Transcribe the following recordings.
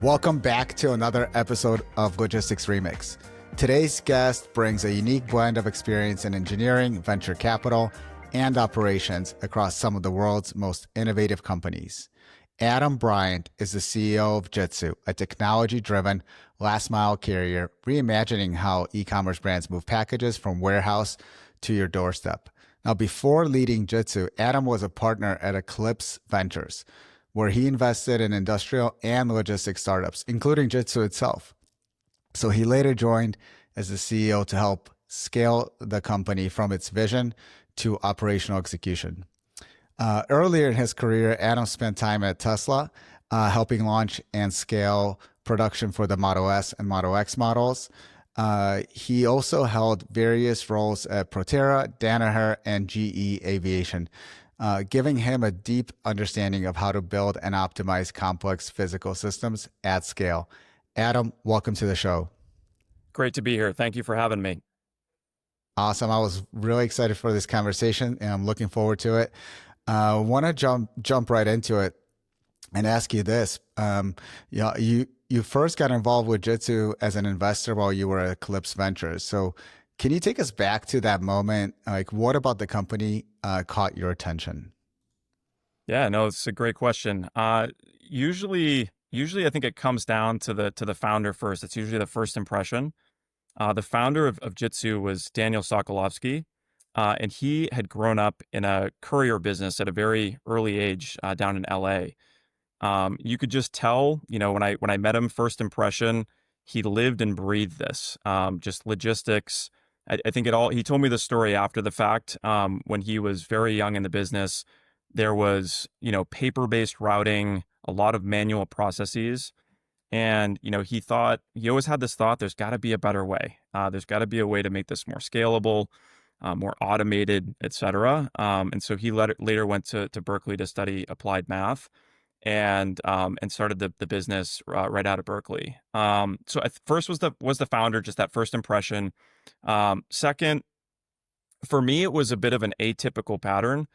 Welcome back to another episode of Logistics Remix. Today's guest brings a unique blend of experience in engineering, venture capital, and operations across some of the world's most innovative companies. Adam Bryant is the CEO of Jitsu, a technology-driven last-mile carrier reimagining how e-commerce brands move packages from warehouse to your doorstep. Now, before leading Jitsu, Adam was a partner at Eclipse Ventures, where he invested in industrial and logistics startups, including Jitsu itself. So he later joined as the CEO to help scale the company from its vision to operational execution. Earlier in his career, Adam spent time at Tesla, helping launch and scale production for the Model S and Model X models. He also held various roles at Proterra, Danaher, and GE Aviation, giving him a deep understanding of how to build and optimize complex physical systems at scale. Adam, welcome to the show. Great to be here. Thank you for having me. Awesome. I was really excited for this conversation, and I'm looking forward to it. I want to jump right into it and ask you this. You first got involved with Jitsu as an investor while you were at Eclipse Ventures. So can you take us back to that moment? Like, what about the company caught your attention? Yeah, no, it's a great question. Usually I think it comes down to the founder first. It's usually the first impression. The founder of Jitsu was Daniel Sokolovsky, and he had grown up in a courier business at a very early age down in LA. You could just tell, when I met him, first impression, he lived and breathed this, just logistics. I think he told me the story after the fact. When he was very young in the business, there was, paper-based routing, a lot of manual processes. And, he always had this thought, there's got to be a better way. There's got to be a way to make this more scalable, more automated, et cetera. And so he later went to Berkeley to study applied math and started the business right out of Berkeley. So at first was the founder, just that first impression. Second, for me, it was a bit of an atypical pattern.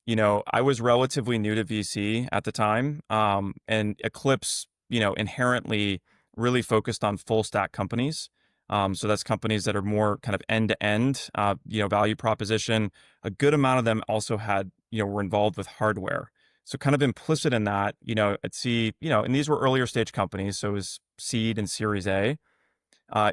I was relatively new to VC at the time, and Eclipse, inherently really focused on full stack companies. So that's companies that are more kind of end to end, value proposition. A good amount of them also had, were involved with hardware. So kind of implicit in that, at C, and these were earlier stage companies. So it was seed and Series A.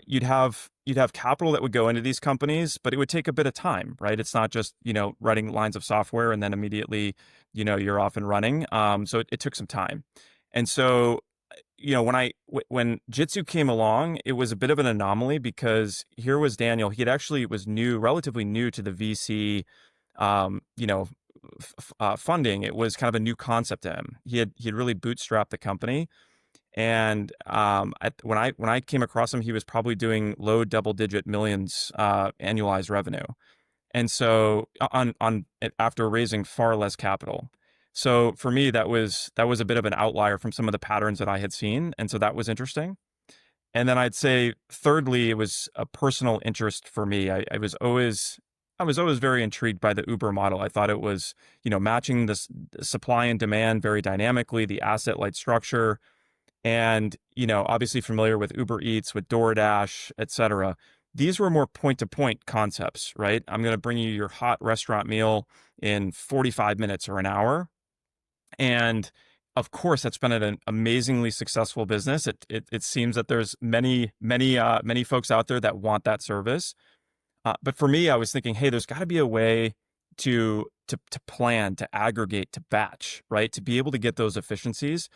You'd have capital that would go into these companies, but it would take a bit of time, right? It's not just, writing lines of software and then immediately, you're off and running. So it took some time. And so, when Jitsu came along, it was a bit of an anomaly because here was Daniel. He actually was relatively new to the VC, funding. It was kind of a new concept to him. He had really bootstrapped the company. And when I came across him, he was probably doing low double-digit millions annualized revenue, and so after raising far less capital. So for me, that was a bit of an outlier from some of the patterns that I had seen, and so that was interesting. And then I'd say, thirdly, it was a personal interest for me. I was always very intrigued by the Uber model. I thought it was matching the supply and demand very dynamically, the asset-light structure. And, obviously familiar with Uber Eats, with DoorDash, et cetera. These were more point-to-point concepts, right? I'm going to bring you your hot restaurant meal in 45 minutes or an hour. And of course, that's been an amazingly successful business. It seems that there's many folks out there that want that service. But for me, I was thinking, hey, there's got to be a way to plan, to aggregate, to batch, right? To be able to get those efficiencies.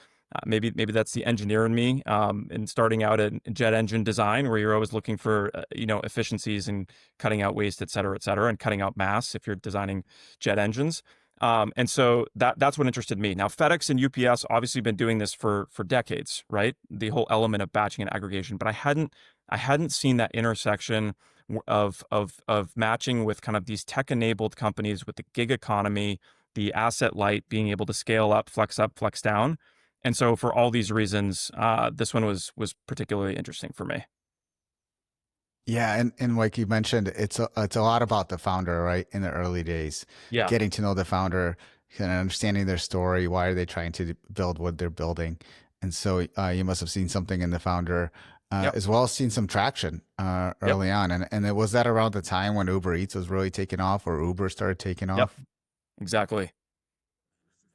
Maybe that's the engineer in me, and starting out in jet engine design, where you're always looking for efficiencies and cutting out waste, et cetera, and cutting out mass if you're designing jet engines. And so that's what interested me. Now, FedEx and UPS obviously been doing this for decades, right? The whole element of batching and aggregation, but I hadn't seen that intersection of matching with kind of these tech-enabled companies with the gig economy, the asset light, being able to scale up, flex down. And so for all these reasons, this one was particularly interesting for me. Yeah, and like you mentioned, it's a lot about the founder, right? In the early days, Yeah. getting to know the founder, kind of understanding their story, why are they trying to build what they're building, And so you must have seen something in the founder, Yep. as well as seen some traction Yep. early on. And it was that around the time when Uber Eats was really taking off, or Uber started taking Yep. off? Exactly.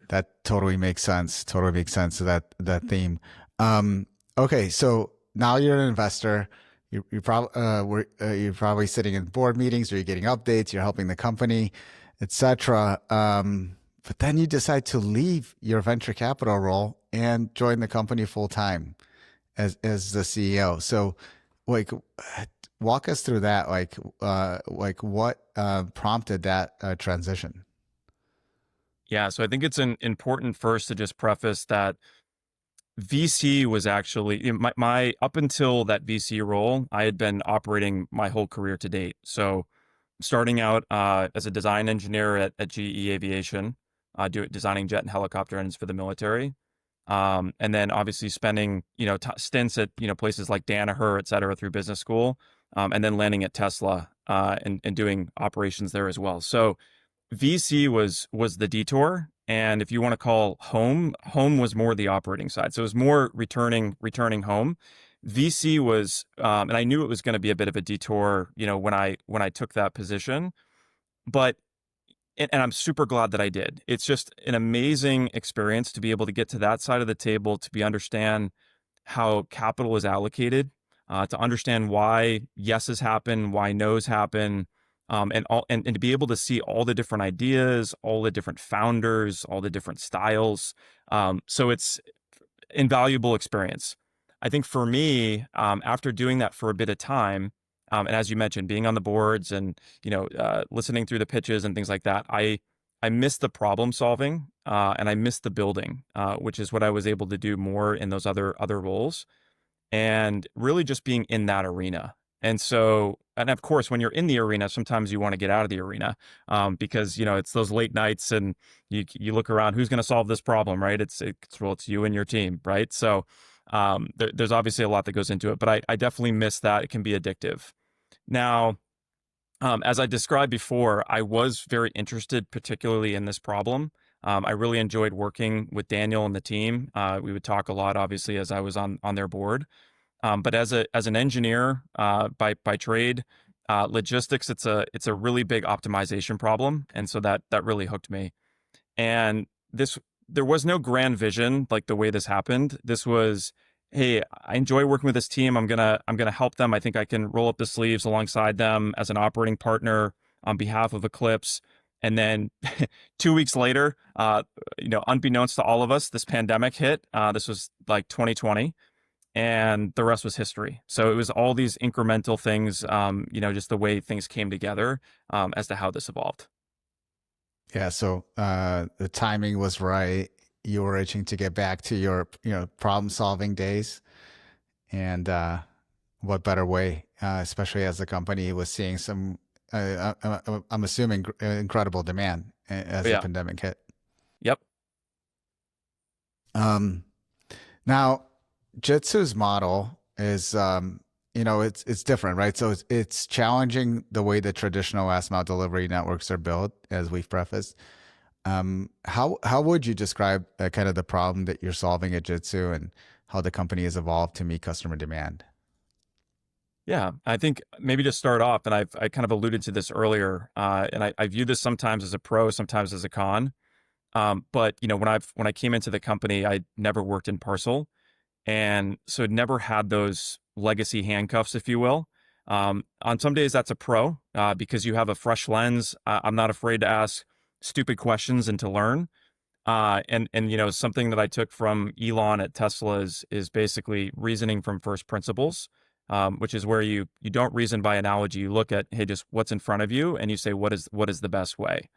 That totally makes sense. Totally makes sense to that theme. Um, okay, so now you're an investor. You're probably sitting in board meetings, or you're getting updates. You're helping the company, etc. But then you decide to leave your venture capital role and join the company full time as the CEO. So, like, walk us through that. Like what prompted that transition? Yeah. So I think it's important first to just preface that VC was actually my up until that VC role, I had been operating my whole career to date. So starting out as a design engineer at GE Aviation, designing jet and helicopter engines for the military. And then obviously spending, stints at, places like Danaher, et cetera, through business school, and then landing at Tesla and doing operations there as well. So VC was the detour, and if you want to call home was more the operating side. So it was more returning home. VC was, and I knew it was going to be a bit of a detour, when I took that position, but and I'm super glad that I did. It's just an amazing experience to be able to get to that side of the table, to be understand how capital is allocated, to understand why yeses happen, why nos happen, and to be able to see all the different ideas, all the different founders, all the different styles. So it's invaluable experience. I think for me, after doing that for a bit of time, and as you mentioned, being on the boards and listening through the pitches and things like that, I missed the problem solving and I missed the building, which is what I was able to do more in those other roles, and really just being in that arena. And so, and of course, when you're in the arena, sometimes you want to get out of the arena because it's those late nights, and you look around, who's going to solve this problem, right? It's you and your team, right? So there's obviously a lot that goes into it, but I definitely miss that. It can be addictive. Now, as I described before, I was very interested, particularly in this problem. I really enjoyed working with Daniel and the team. We would talk a lot, obviously, as I was on their board. But as an engineer by trade, logistics, it's a really big optimization problem, and so that really hooked me. And there was no grand vision like the way this happened. This was, hey, I enjoy working with this team. I'm gonna help them. I think I can roll up the sleeves alongside them as an operating partner on behalf of Eclipse. And then 2 weeks later, unbeknownst to all of us, this pandemic hit. This was like 2020, and the rest was history. So it was all these incremental things, just the way things came together as to how this evolved. Yeah, so the timing was right. You were itching to get back to your, problem solving days, and what better way, especially as the company was seeing some, I'm assuming, incredible demand as But the yeah, pandemic hit. yep, Um, Now, Jitsu's model is, it's different, right? So it's challenging the way the traditional last mile delivery networks are built, as we've prefaced. How would you describe kind of the problem that you're solving at Jitsu, and how the company has evolved to meet customer demand? yeah. I think maybe to start off, and I kind of alluded to this earlier, and I view this sometimes as a pro, sometimes as a con. But when I came into the company, I never worked in parcel, and so never had those legacy handcuffs, if you will. On some days, that's a pro because you have a fresh lens. I'm not afraid to ask stupid questions and to learn. And something that I took from Elon at Tesla is basically reasoning from first principles, which is where you don't reason by analogy. You look at, hey, just what's in front of you, and you say what is the best way.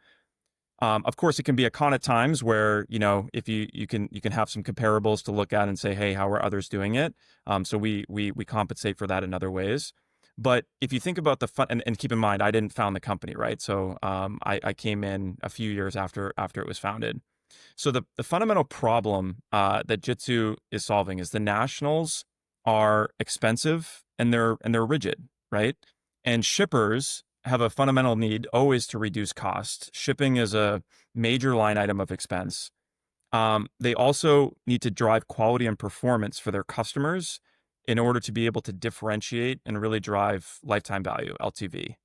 Of course, it can be a con at times where if you can have some comparables to look at and say, hey, how are others doing it? So we compensate for that in other ways. But if you think about the fun, and keep in mind, I didn't found the company, right? So I came in a few years after it was founded. So the fundamental problem that Jitsu is solving is the nationals are expensive, and they're rigid, right? And shippers have a fundamental need always to reduce cost. Shipping is a major line item of expense. They also need to drive quality and performance for their customers in order to be able to differentiate and really drive lifetime value, LTV.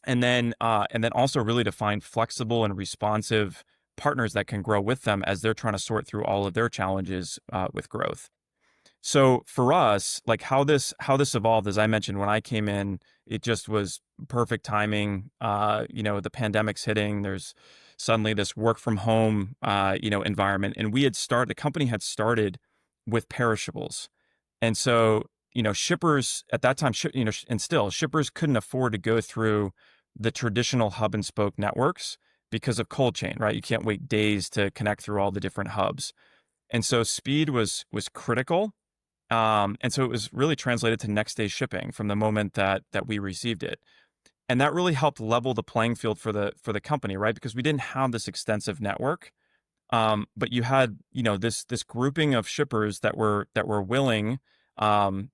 And then also really to find flexible and responsive partners that can grow with them as they're trying to sort through all of their challenges with growth. So for us, like how this evolved, as I mentioned, when I came in, it just was perfect timing. The pandemic's hitting. There's suddenly this work from home, environment, and the company had started with perishables, and so shippers at that time, and still shippers couldn't afford to go through the traditional hub and spoke networks because of cold chain, right? You can't wait days to connect through all the different hubs, and so speed was critical. And so it was really translated to next day shipping from the moment that we received it. And that really helped level the playing field for the company, right? Because we didn't have this extensive network. But you had, this grouping of shippers that were willing and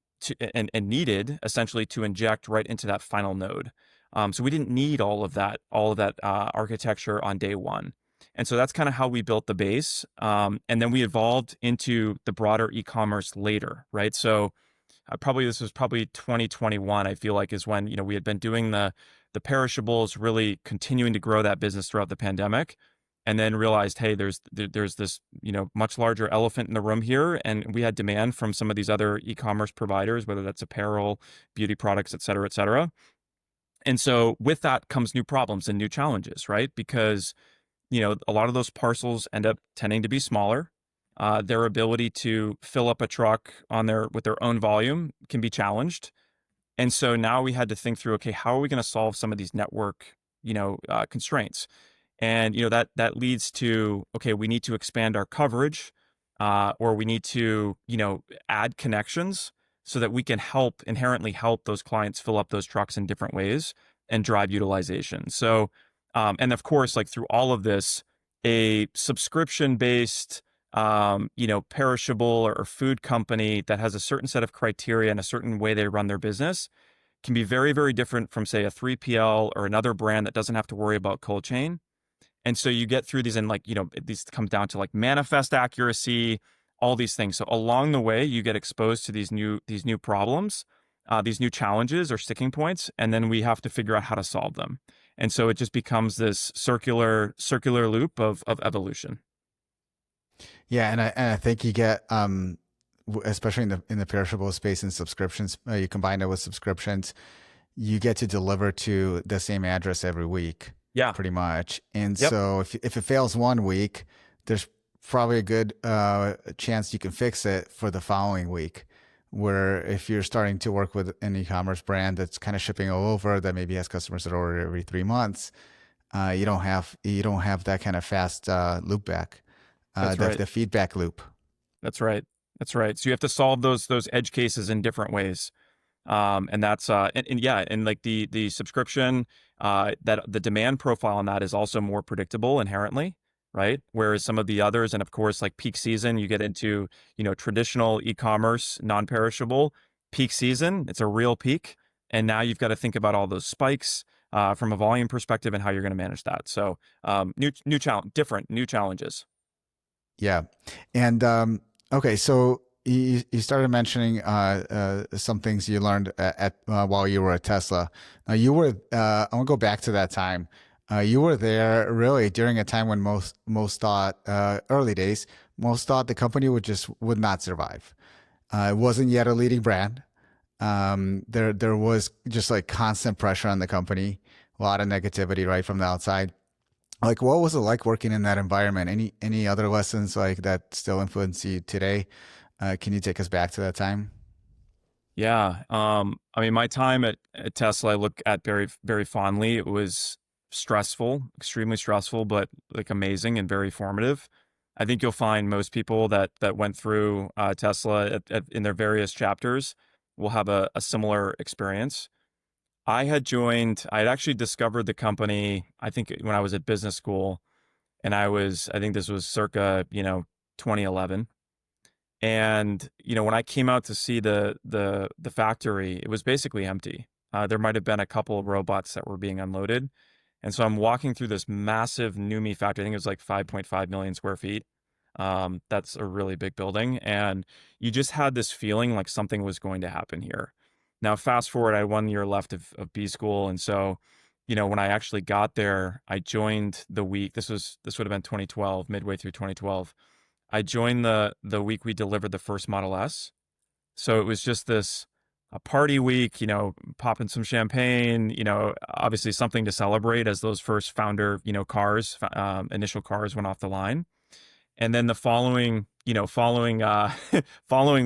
needed essentially to inject right into that final node. So we didn't need all of that architecture on day one. And so that's kind of how we built the base. And then we evolved into the broader e-commerce later, right? So this was probably 2021, I feel like, is when, we had been doing the perishables, really continuing to grow that business throughout the pandemic, and then realized, hey, there's this, much larger elephant in the room here. And we had demand from some of these other e-commerce providers, whether that's apparel, beauty products, et cetera, et cetera. And so with that comes new problems and new challenges, right? Because a lot of those parcels end up tending to be smaller. Their ability to fill up a truck with their own volume can be challenged. And so now we had to think through, okay, how are we going to solve some of these network, constraints? And that leads to, okay, we need to expand our coverage, or we need to add connections so that we can inherently help those clients fill up those trucks in different ways and drive utilization. So, and of course, like through all of this, a subscription-based, perishable or food company that has a certain set of criteria and a certain way they run their business can be very, very different from, say, a 3PL or another brand that doesn't have to worry about cold chain. And so you get through these, and these comes down to like manifest accuracy, all these things. So along the way, you get exposed to these new problems, these new challenges or sticking points, and then we have to figure out how to solve them. And so it just becomes this circular loop of evolution. Yeah, and I think you get especially in the perishable space and subscriptions, you combine it with subscriptions, you get to deliver to the same address every week. Yeah. Pretty much. And Yep. so if it fails one week, there's probably a good chance you can fix it for the following week. Where if you're starting to work with an e-commerce brand that's kind of shipping all over, that maybe has customers that order every 3 months, you don't have that kind of fast loop back, That's right. the feedback loop. That's right. That's right. So you have to solve those edge cases in different ways. And that's and yeah, and like the subscription, that the demand profile on that is also more predictable inherently, right? Whereas some of the others, and of course, like peak season, you get into traditional e-commerce, non-perishable peak season. It's a real peak, and now you've got to think about all those spikes from a volume perspective and how you're going to manage that. So different new challenges. Yeah. And okay, so you started mentioning some things you learned while you were at Tesla. Now you were I want to go back to that time. You were there really during a time when most thought early days, most thought the company would not survive. It wasn't yet a leading brand. There was just like constant pressure on the company, a lot of negativity right from the outside. Like, what was it like working in that environment? Any other lessons like that still influence you today? Can you take us back to that time? Yeah. I mean, my time at Tesla, I look at very, very fondly. It was stressful, extremely stressful, but like amazing and very formative. I think you'll find most people that went through Tesla in their various chapters will have a similar experience. I had actually discovered the company, I think when I was at business school, and I think this was circa, 2011. And when I came out to see the factory, it was basically empty. There might have been a couple of robots that were being unloaded, and so I'm walking through this massive NUMMI factory. I think it was like 5.5 million square feet, That's a really big building. And you just had this feeling like something was going to happen here. Now, fast forward, I had 1 year left of B school. And so, when I actually got there, I joined the week. This would have been 2012, midway through 2012. I joined the week we delivered the first Model S. So it was just this a party week, popping some champagne, obviously something to celebrate as those first founder, cars, initial cars went off the line. And then the following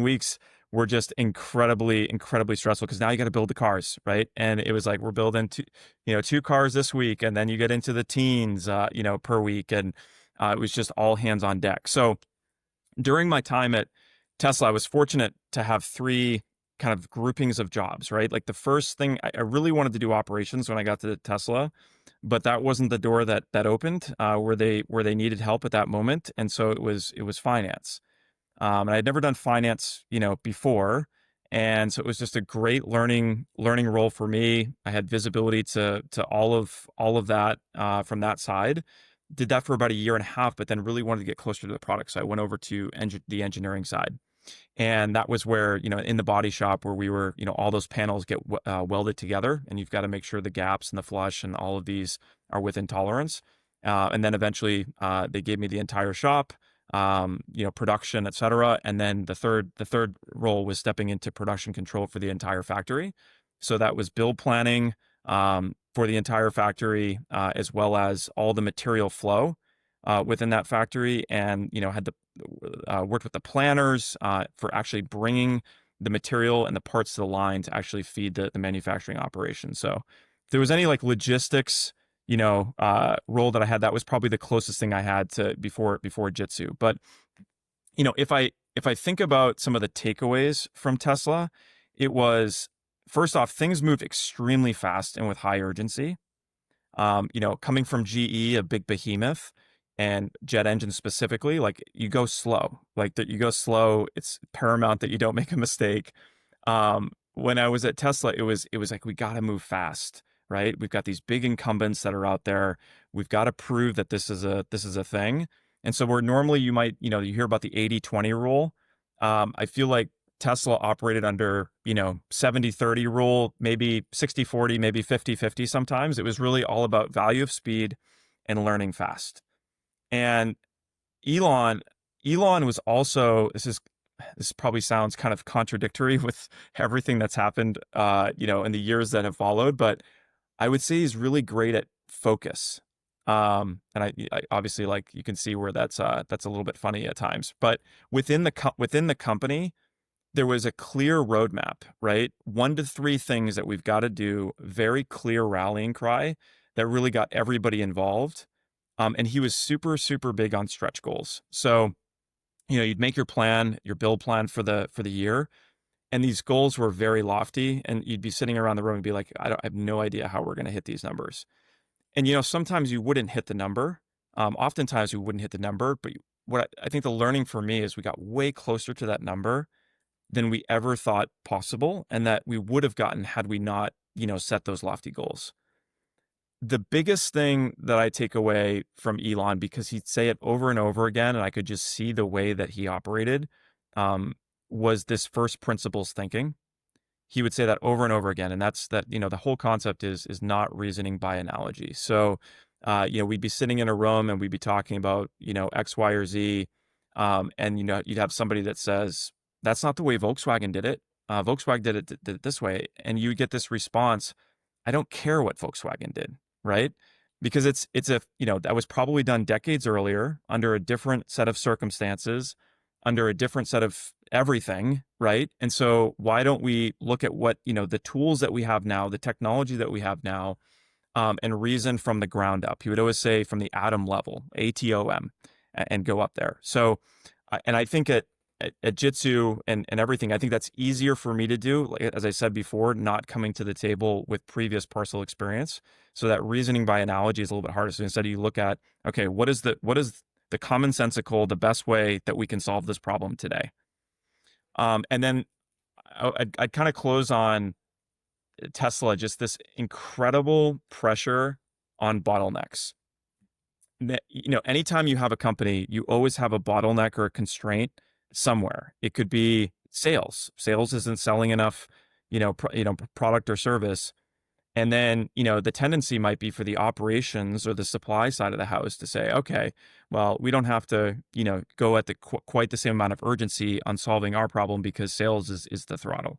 weeks were just incredibly stressful because now you got to build the cars, right? And it was like we're building two cars this week, and then you get into the teens, per week, and it was just all hands on deck. So during my time at Tesla, I was fortunate to have three kind of groupings of jobs, right? Like the first thing, I really wanted to do operations when I got to Tesla, but that wasn't the door that opened where they needed help at that moment, and so it was finance. And I'd never done finance, before, and so it was just a great learning role for me. I had visibility to all of that from that side. Did that for about a year and a half, but then really wanted to get closer to the product, so I went over to the engineering side. And that was where, in the body shop where we were, all those panels get welded together, and you've got to make sure the gaps and the flush and all of these are within tolerance. And then eventually they gave me the entire shop, production, et cetera. And then the third role was stepping into production control for the entire factory. So that was build planning for the entire factory, as well as all the material flow within that factory, and had the worked with the planners for actually bringing the material and the parts to the line to actually feed the manufacturing operation. So if there was any like logistics, role that I had, that was probably the closest thing I had to before Jitsu. But if I think about some of the takeaways from Tesla, it was, first off, things moved extremely fast and with high urgency. Coming from GE, a big behemoth, and jet engines specifically, like you go slow, It's paramount that you don't make a mistake. When I was at Tesla, it was like, we got to move fast, right? We've got these big incumbents that are out there. We've got to prove that this is a thing. And so where normally you might, you hear about the 80-20 rule. I feel like Tesla operated under, 70-30 rule, maybe 60-40, maybe 50-50 sometimes. It was really all about value of speed and learning fast. And Elon was also, this probably sounds kind of contradictory with everything that's happened, in the years that have followed, but I would say he's really great at focus. And I obviously, like, you can see where that's a little bit funny at times, but within the company, there was a clear roadmap, right? 1 to 3 things that we've got to do, very clear rallying cry that really got everybody involved. And he was super, super big on stretch goals. So, you'd make your build plan for the year, and these goals were very lofty, and you'd be sitting around the room and be like, I have no idea how we're going to hit these numbers. And, sometimes you wouldn't hit the number. Oftentimes we wouldn't hit the number, but what I think the learning for me is we got way closer to that number than we ever thought possible, and that we would have gotten had we not, set those lofty goals. The biggest thing that I take away from Elon, because he'd say it over and over again, and I could just see the way that he operated, was this first principles thinking. He would say that over and over again, and that's that. The whole concept is not reasoning by analogy. So, we'd be sitting in a room and we'd be talking about X, Y, or Z, and you'd have somebody that says, "That's not the way Volkswagen did it. Volkswagen did it this way," and you get this response, "I don't care what Volkswagen did." Right? Because that was probably done decades earlier under a different set of circumstances, under a different set of everything, right? And so why don't we look at what, the tools that we have now, the technology that we have now, and reason from the ground up? He would always say from the atom level, ATOM, and go up there. So, and I think at Jitsu and everything, I think that's easier for me to do. Like, as I said before, not coming to the table with previous parcel experience. So that reasoning by analogy is a little bit harder. So instead you look at, okay, what is the commonsensical, the best way that we can solve this problem today? And then I'd kind of close on Tesla, just this incredible pressure on bottlenecks. anytime you have a company, you always have a bottleneck or a constraint somewhere. It could be sales. Sales isn't selling enough, product or service. And then, the tendency might be for the operations or the supply side of the house to say, okay, well, we don't have to, go at quite the same amount of urgency on solving our problem because sales is the throttle.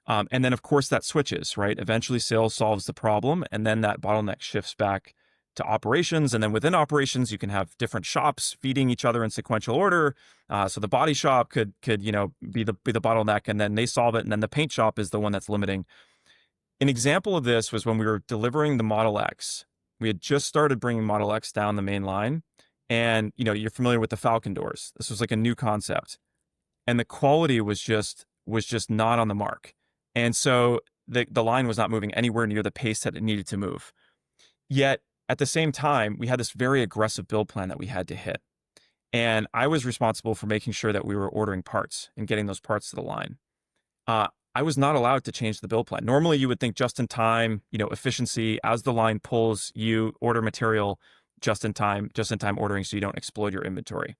And then, of course, that switches, right? Eventually, sales solves the problem, and then that bottleneck shifts back to operations. And then within operations, you can have different shops feeding each other in sequential order. So the body shop could be the bottleneck, and then they solve it, and then the paint shop is the one that's limiting. An example of this was when we were delivering the Model X. We had just started bringing Model X down the main line, and you're familiar with the Falcon doors. This was like a new concept, and the quality was just not on the mark. And so the line was not moving anywhere near the pace that it needed to move. Yet at the same time, we had this very aggressive build plan that we had to hit. And I was responsible for making sure that we were ordering parts and getting those parts to the line. I was not allowed to change the build plan. Normally you would think just in time, efficiency as the line pulls, you order material just in time ordering so you don't exploit your inventory.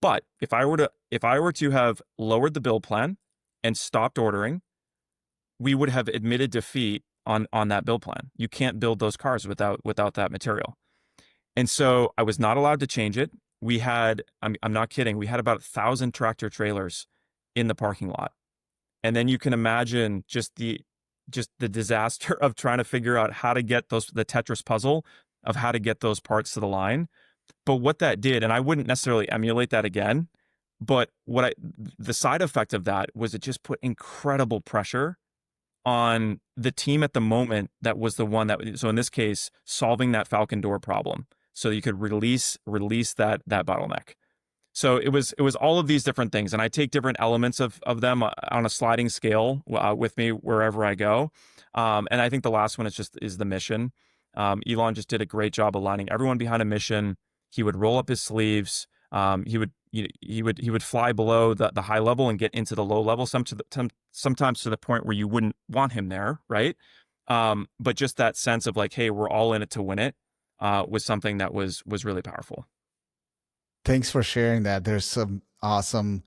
But if I were to have lowered the build plan and stopped ordering, we would have admitted defeat on that build plan. You can't build those cars without that material. And so I was not allowed to change it. We had, I'm not kidding, we had about 1,000 tractor trailers in the parking lot. And then you can imagine just the disaster of trying to figure out how to get the Tetris puzzle of how to get those parts to the line. But what that did, and I wouldn't necessarily emulate that again, but the side effect of that was it just put incredible pressure on the team at the moment that was the one so in this case, solving that Falcon door problem so you could release that bottleneck. So it was all of these different things, and I take different elements of them on a sliding scale with me wherever I go. And I think the last one is the mission. Elon just did a great job aligning everyone behind a mission. He would roll up his sleeves. He would fly below the high level and get into the low level, sometimes to the point where you wouldn't want him there, right? But just that sense of like, hey, we're all in it to win it, was something that was really powerful. Thanks for sharing that. There's some awesome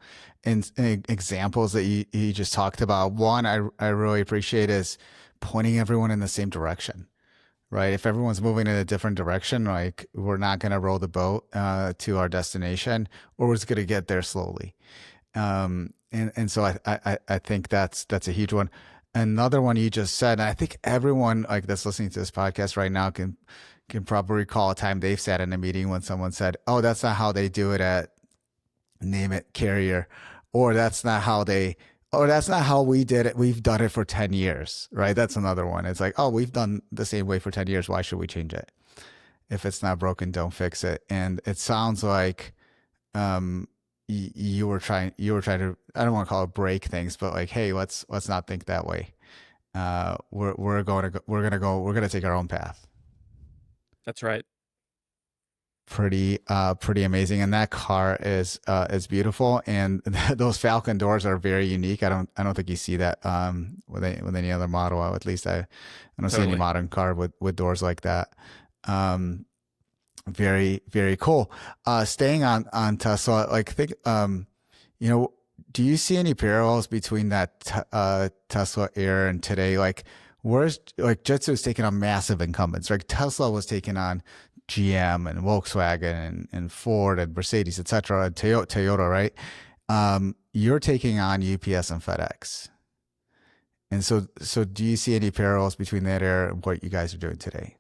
examples that you just talked about. One I really appreciate is pointing everyone in the same direction, right? If everyone's moving in a different direction, like we're not going to row the boat to our destination, or we're just going to get there slowly. And so I think that's a huge one. Another one you just said, and I think everyone like that's listening to this podcast right now can probably recall a time they've sat in a meeting when someone said, "Oh, that's not how they do it at name it carrier," or that's not how we did it. We've done it for 10 years, right? That's another one. It's like, oh, we've done the same way for 10 years. Why should we change it? If it's not broken, don't fix it. And it sounds like you were trying to, I don't want to call it break things, but like, hey, let's not think that way. We're going to take our own path. That's right. Pretty amazing, and that car is beautiful, and those Falcon doors are very unique. I don't think you see that with any other model. At least I don't see any modern car with doors like that. Very, very cool. Staying on Tesla, like think do you see any parallels between that Tesla Air and today? Like where's like Jitsu is taking on massive incumbents. Like Tesla was taking on GM and Volkswagen and Ford and Mercedes, etc., and Toyota, right? You're taking on UPS and FedEx. And so do you see any parallels between that era and what you guys are doing today?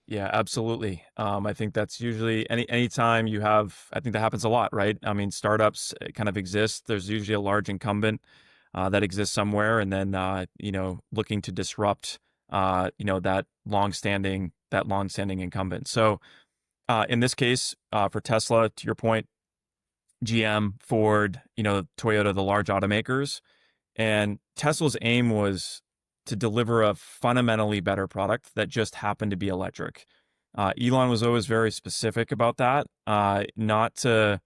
Yeah, absolutely. I think that's usually anytime you have, I think that happens a lot, right? I mean, startups kind of exist. There's usually a large incumbent that exists somewhere, and then looking to disrupt that long-standing incumbent. So in this case, for Tesla, to your point, GM, Ford, Toyota, the large automakers, and Tesla's aim was to deliver a fundamentally better product that just happened to be electric. Elon was always very specific about that, not to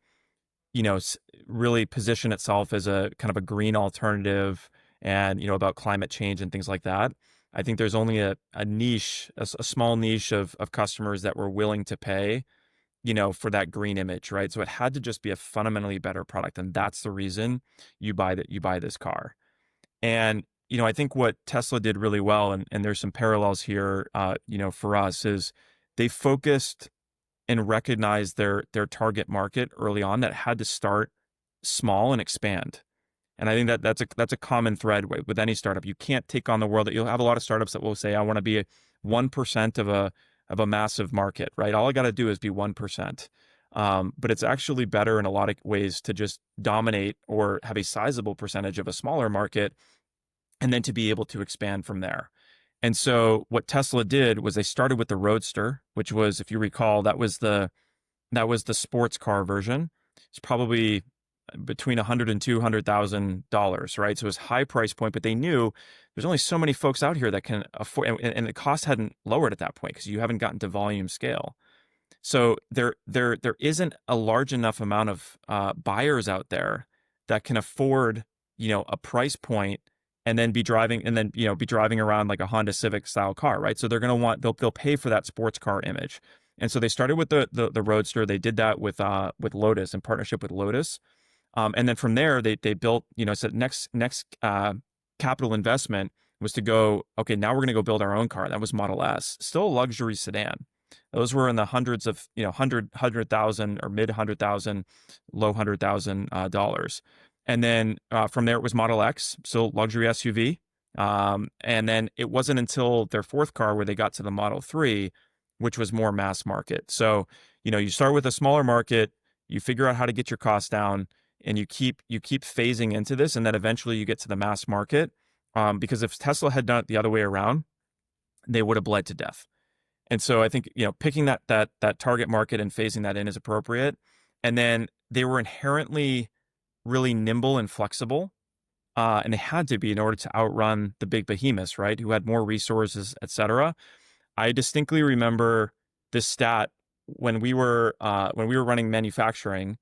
really position itself as a kind of a green alternative and about climate change and things like that. I think there's only a niche, a small niche of customers that were willing to pay for that green image, right? So it had to just be a fundamentally better product. And that's the reason you buy this car. And, I think what Tesla did really well, and there's some parallels here, for us, is they focused and recognized their target market early on that had to start small and expand. And I think that's a common thread with any startup. You can't take on the world. That you'll have a lot of startups that will say, I want to be 1% of a massive market, right? All I got to do is be 1%. But it's actually better in a lot of ways to just dominate or have a sizable percentage of a smaller market, and then to be able to expand from there. And so what Tesla did was they started with the Roadster, which was, if you recall, that was the sports car version. It's probably between $100,000 and $200,000, right? So it was high price point, but they knew there's only so many folks out here that can afford, and the cost hadn't lowered at that point because you haven't gotten to volume scale. So there isn't a large enough amount of buyers out there that can afford, a price point and then be driving around like a Honda Civic style car, right? So they'll pay for that sports car image. And so they started with the Roadster. They did that with Lotus, in partnership with Lotus. And then from there, they built, so next capital investment was to go, okay, now we're going to go build our own car. That was Model S, still a luxury sedan. Those were in the hundreds of, 100,000 or mid 100,000, low 100,000 dollars. And then from there, it was Model X, so luxury SUV. And then it wasn't until their fourth car where they got to the Model 3, which was more mass market. So, you start with a smaller market, you figure out how to get your costs down, and you keep phasing into this, and then eventually you get to the mass market. Because if Tesla had done it the other way around, they would have bled to death. And so I think, picking that target market and phasing that in is appropriate. And then they were inherently really nimble and flexible. And they had to be in order to outrun the big behemoths, right? Who had more resources, et cetera. I distinctly remember this stat when we were running manufacturing.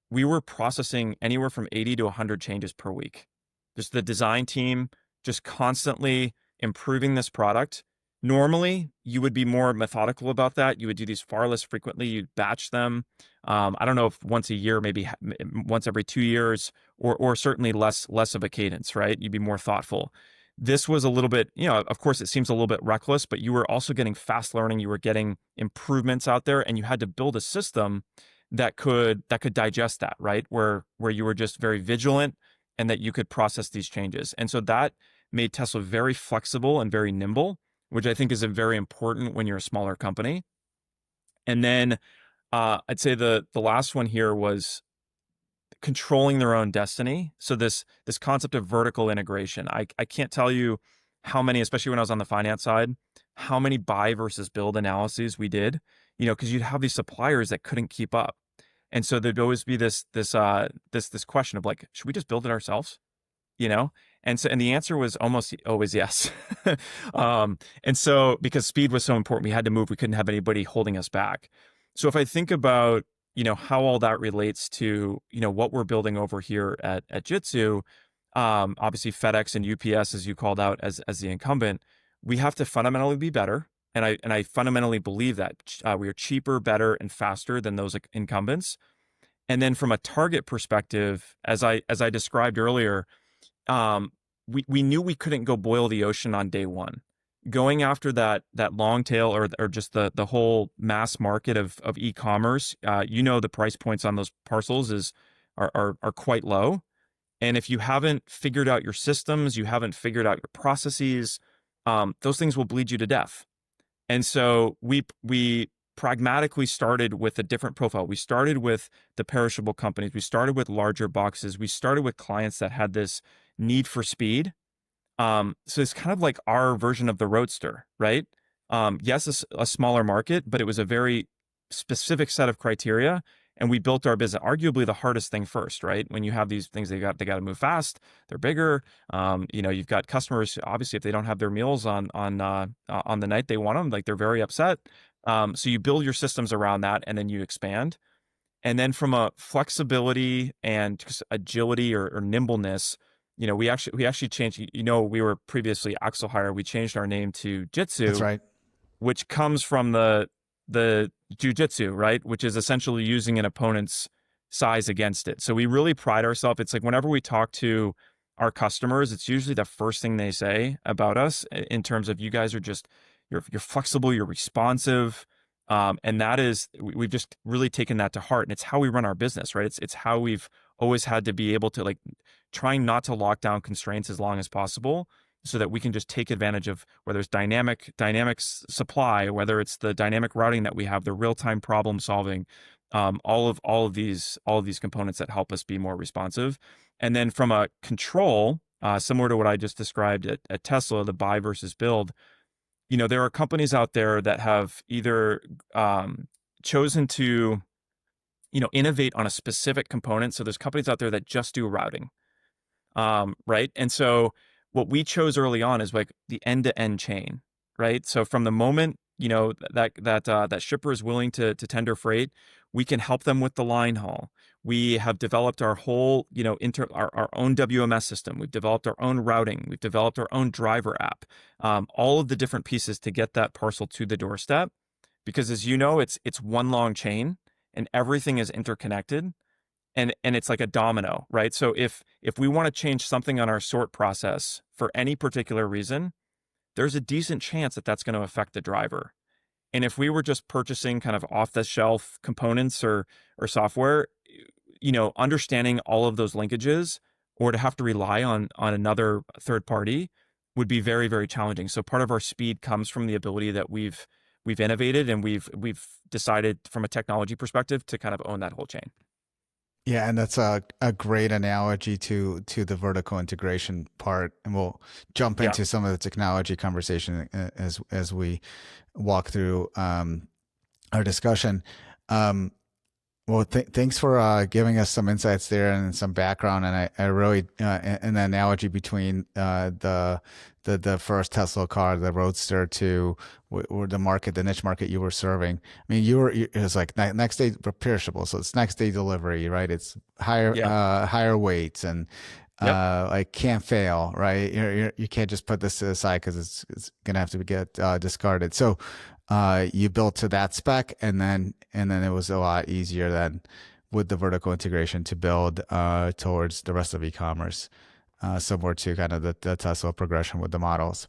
We were processing anywhere from 80 to 100 changes per week. Just the design team just constantly improving this product. Normally, you would be more methodical about that. You would do these far less frequently. You'd batch them. I don't know if once a year, maybe once every 2 years, or certainly less of a cadence, right? You'd be more thoughtful. This was a little bit, of course, it seems a little bit reckless, but you were also getting fast learning. You were getting improvements out there, and you had to build a system that could digest that, right? Where you were just very vigilant and that you could process these changes. And so that made Tesla very flexible and very nimble, which I think is very important when you're a smaller company. And then I'd say the last one here was controlling their own destiny. So this concept of vertical integration. I can't tell you how many, especially when I was on the finance side, how many buy versus build analyses we did, because you'd have these suppliers that couldn't keep up. And so there'd always be this question of like, should we just build it ourselves? And the answer was almost always yes. And so because speed was so important, we had to move. We couldn't have anybody holding us back. So if I think about, how all that relates to, what we're building over here at Jitsu, obviously FedEx and UPS, as you called out as the incumbent, we have to fundamentally be better. And I fundamentally believe that we are cheaper, better, and faster than those incumbents. And then from a target perspective, as I described earlier, we knew we couldn't go boil the ocean on day one. Going after that long tail or just the whole mass market of e-commerce, the price points on those parcels are quite low. And if you haven't figured out your systems, you haven't figured out your processes, those things will bleed you to death. And so we pragmatically started with a different profile. We started with the perishable companies. We started with larger boxes. We started with clients that had this need for speed. So it's kind of like our version of the Roadster, right? Yes, a smaller market, but it was a very specific set of criteria. And we built our business, arguably the hardest thing first, right? When you have these things, they got to move fast. They're bigger. You've got customers. Obviously, if they don't have their meals on the night they want them, like they're very upset. So you build your systems around that, and then you expand. And then from a flexibility and just agility or nimbleness, we actually changed. We were previously Axel Hire. We changed our name to Jitsu. That's right. Which comes from the the jujitsu, right? Which is essentially using an opponent's size against it. So we really pride ourselves. It's like whenever we talk to our customers, it's usually the first thing they say about us in terms of you guys are just, you're flexible, you're responsive. And that is, we've just really taken that to heart. And it's how we run our business, right? It's how we've always had to be able to like trying not to lock down constraints as long as possible so that we can just take advantage of whether it's dynamic supply, whether it's the dynamic routing that we have, the real-time problem solving, all of these components that help us be more responsive. And then from a control, similar to what I just described at Tesla, the buy versus build, there are companies out there that have either chosen to, innovate on a specific component. So there's companies out there that just do routing, right? And so what we chose early on is like the end-to-end chain, right? So from the moment that shipper is willing to tender freight, we can help them with the line haul. We have developed our whole, our own WMS system. We've developed our own routing. We've developed our own driver app. All of the different pieces to get that parcel to the doorstep, because as you know, it's one long chain and everything is interconnected. And it's like a domino, right? So if we want to change something on our sort process for any particular reason, there's a decent chance that that's going to affect the driver. And if we were just purchasing kind of off the shelf components or software, understanding all of those linkages or to have to rely on another third party would be very, very challenging. So part of our speed comes from the ability that we've innovated and we've decided from a technology perspective to kind of own that whole chain. Yeah, and that's a great analogy to the vertical integration part, and we'll jump into some of the technology conversation as we walk through our discussion. Well, thanks for giving us some insights there and some background, and I really and the analogy between the first Tesla car, the Roadster, to the niche market you were serving. I mean, it was like next day perishable, so it's next day delivery, right? It's higher weights and like can't fail, right? You can't just put this to the side because it's gonna have to get discarded. So you built to that spec, and then it was a lot easier then with the vertical integration to build towards the rest of e-commerce, similar to kind of the Tesla progression with the models.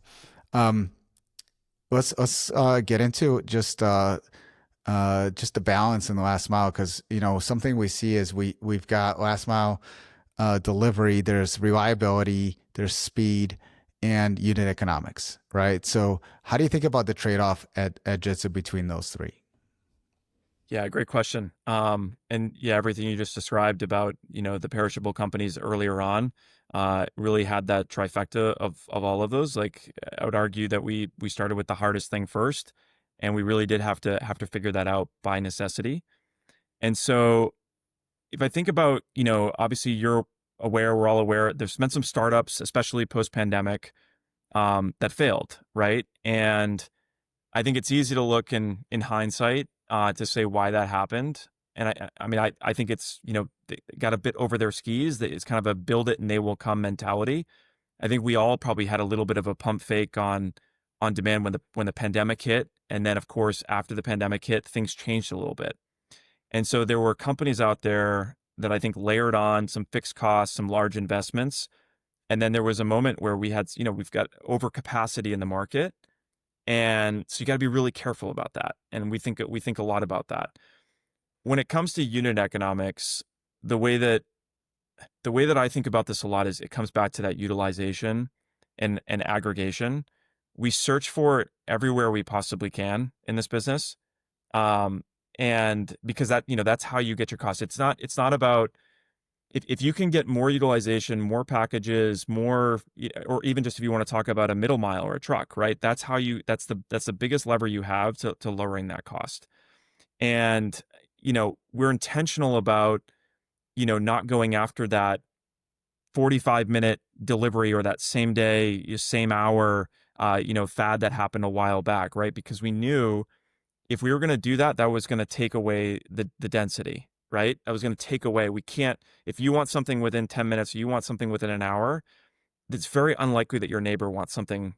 Let's get into just the balance in the last mile, because something we see is we've got last mile delivery. There's reliability, there's speed, and unit economics, right? So how do you think about the trade-off at Jitsu between those three? Yeah, great question. And yeah, everything you just described about, the perishable companies earlier on, really had that trifecta of all of those. Like I would argue that we started with the hardest thing first, and we really did have to figure that out by necessity. And so if I think about, obviously we're all aware, there's been some startups, especially post-pandemic, that failed, right? And I think it's easy to look in hindsight to say why that happened. And I mean, I think it's, they got a bit over their skis. It's kind of a build it and they will come mentality. I think we all probably had a little bit of a pump fake on demand when the pandemic hit. And then of course, after the pandemic hit, things changed a little bit. And so there were companies out there that I think layered on some fixed costs, some large investments. And then there was a moment where we've got overcapacity in the market. And so you got to be really careful about that. And we think a lot about that. When it comes to unit economics, the way that I think about this a lot is it comes back to that utilization and aggregation. We search for it everywhere we possibly can in this business. And because that's how you get your cost. It's not about if you can get more utilization, more packages, more, or even just if you want to talk about a middle mile or a truck, right? That's the biggest lever you have to lowering that cost. And, we're intentional about, not going after that 45-minute delivery or that same day, same hour, fad that happened a while back, right? Because we knew if we were going to do that, that was going to take away the density, right? That was going to take away. We can't, if you want something within 10 minutes, or you want something within an hour, it's very unlikely that your neighbor wants something,